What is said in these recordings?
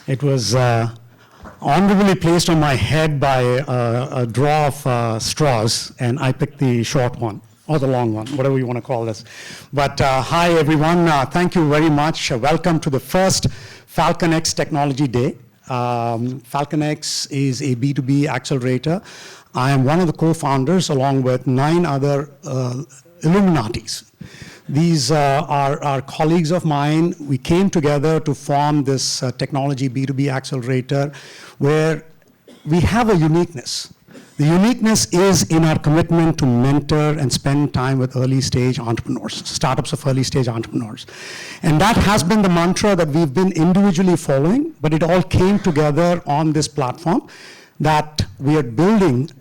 It was honorably placed on my head by a draw of straws, and I picked the short one, or the long one, whatever you want to call this. But hi, everyone. Thank you very much. Welcome to the first FalconX Technology Day. FalconX is a B2B accelerator. I am one of the co-founders, along with 9 other Illuminatis. These are colleagues of mine. We came together to form this technology B2B accelerator where we have a uniqueness. The uniqueness is in our commitment to mentor and spend time with early stage entrepreneurs, startups of early stage entrepreneurs. And that has been the mantra that we've been individually following, but it all came together on this platform that we are building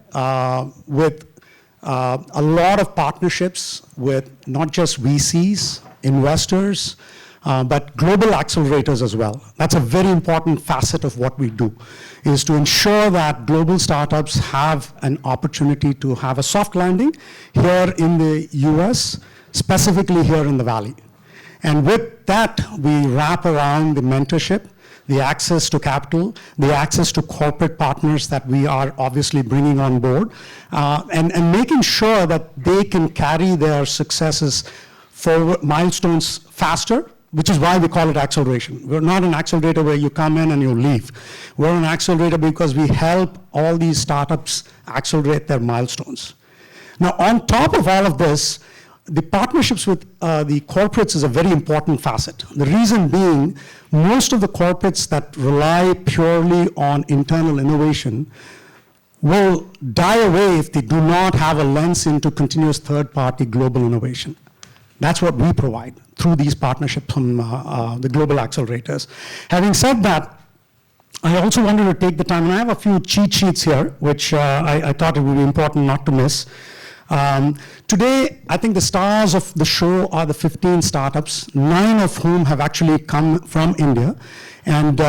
with a lot of partnerships with not just VCs, investors, but global accelerators as well. That's a very important facet of what we do, is to ensure that global startups have an opportunity to have a soft landing here in the US, specifically here in the Valley. And with that, we wrap around the mentorship, the access to capital, the access to corporate partners that we are obviously bringing on board, and making sure that they can carry their successes forward, milestones faster, which is why we call it acceleration. We're not an accelerator where you come in and you leave. We're an accelerator because we help all these startups accelerate their milestones. Now, on top of all of this, the partnerships with the corporates is a very important facet. The reason being, most of the corporates that rely purely on internal innovation will die away if they do not have a lens into continuous third-party global innovation. That's what we provide through these partnerships from the global accelerators. Having said that, I also wanted to take the time, and I have a few cheat sheets here, which I thought it would be important not to miss. Today, I think the stars of the show are the 15 startups, 9 of whom have actually come from India, and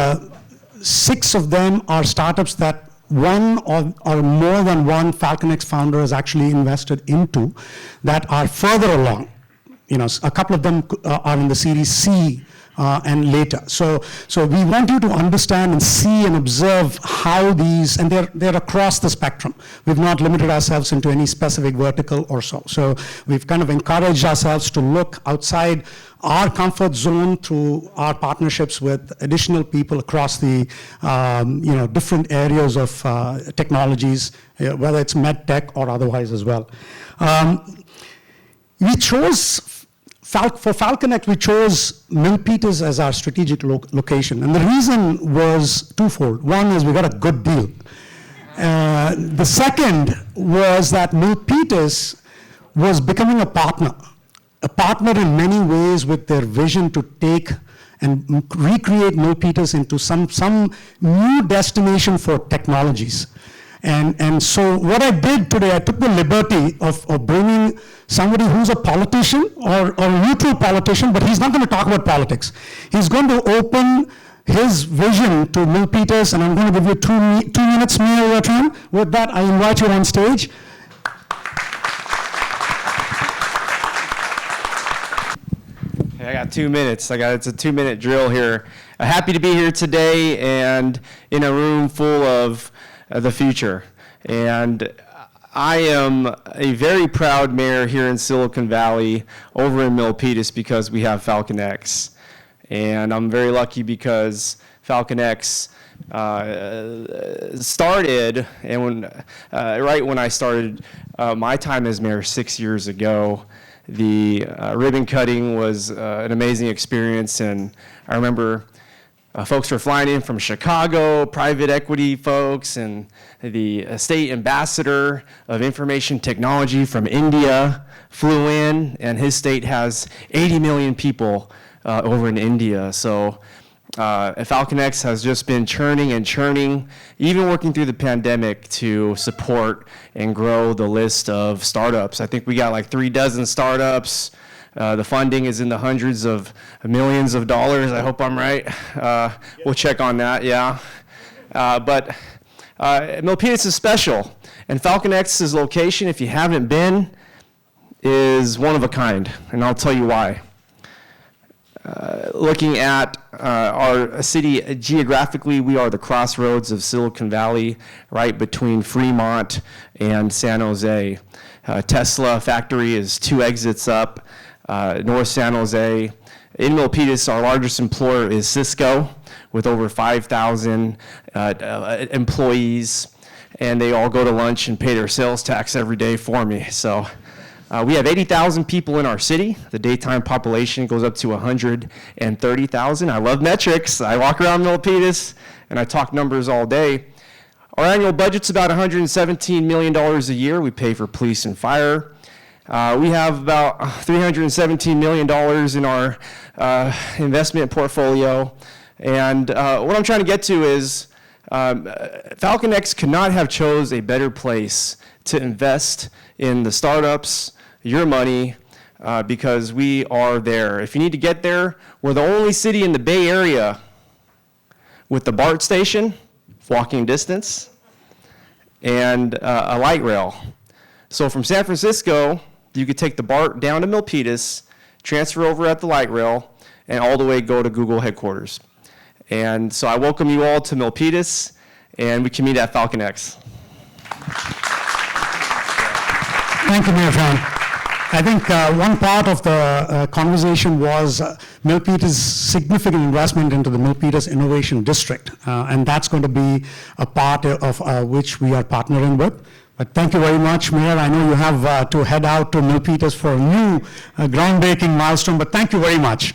6 of them are startups that one or more than one FalconX founder has actually invested into that are further along. You know, a couple of them are in the Series C and later. So we want you to understand and see and observe how these, and they're across the spectrum. We've not limited ourselves into any specific vertical or so. So we've kind of encouraged ourselves to look outside our comfort zone through our partnerships with additional people across the different areas of technologies, whether it's med tech or otherwise as well. We chose, for FalconX, we chose Milpitas as our strategic location. And the reason was twofold. One is we got a good deal. The second was that Milpitas was becoming a partner in many ways with their vision to take and recreate Milpitas into some new destination for technologies. And so what I did today, I took the liberty of bringing somebody who's a politician or a neutral politician, but he's not going to talk about politics. He's going to open his vision to Milpitas, and I'm going to give you 2 minutes more your time. With that, I invite you on stage. I got 2 minutes. It's a 2-minute drill here. Happy to be here today and in a room full of the future. And I am a very proud mayor here in Silicon Valley over in Milpitas because we have FalconX. And I'm very lucky because FalconX started, and right when I started my time as mayor 6 years ago, the ribbon cutting was an amazing experience. And I remember folks were flying in from Chicago, private equity folks, and the state ambassador of information technology from India flew in, and his state has 80 million people over in India. So FalconX has just been churning and churning, even working through the pandemic to support and grow the list of startups. I think we got like 36 startups. The funding is in the hundreds of millions of dollars. I hope I'm right. We'll check on that, yeah. But Milpitas is special, and FalconX's location, if you haven't been, is one of a kind, and I'll tell you why. looking at our city geographically, we are the crossroads of Silicon Valley, right between Fremont and San Jose. Tesla factory is 2 exits up, North San Jose. In Milpitas, our largest employer is Cisco, with over 5,000 employees, and they all go to lunch and pay their sales tax every day for me. So we have 80,000 people in our city. The daytime population goes up to 130,000. I love metrics. I walk around Milpitas, and I talk numbers all day. Our annual budget's about $117 million a year. We pay for police and fire. We have about $317 million in our investment portfolio. And what I'm trying to get to is FalconX could not have chose a better place to invest in the startups, your money, because we are there. If you need to get there, we're the only city in the Bay Area with the BART station, walking distance, and a light rail. So from San Francisco, you could take the BART down to Milpitas, transfer over at the light rail, and all the way go to Google headquarters. And so I welcome you all to Milpitas, and we can meet at FalconX. Thank you, Mayor John. I think one part of the conversation was Milpitas' significant investment into the Milpitas Innovation District, and that's going to be a part of which we are partnering with. But thank you very much, Mayor. I know you have to head out to Milpitas for a new groundbreaking milestone, but thank you very much.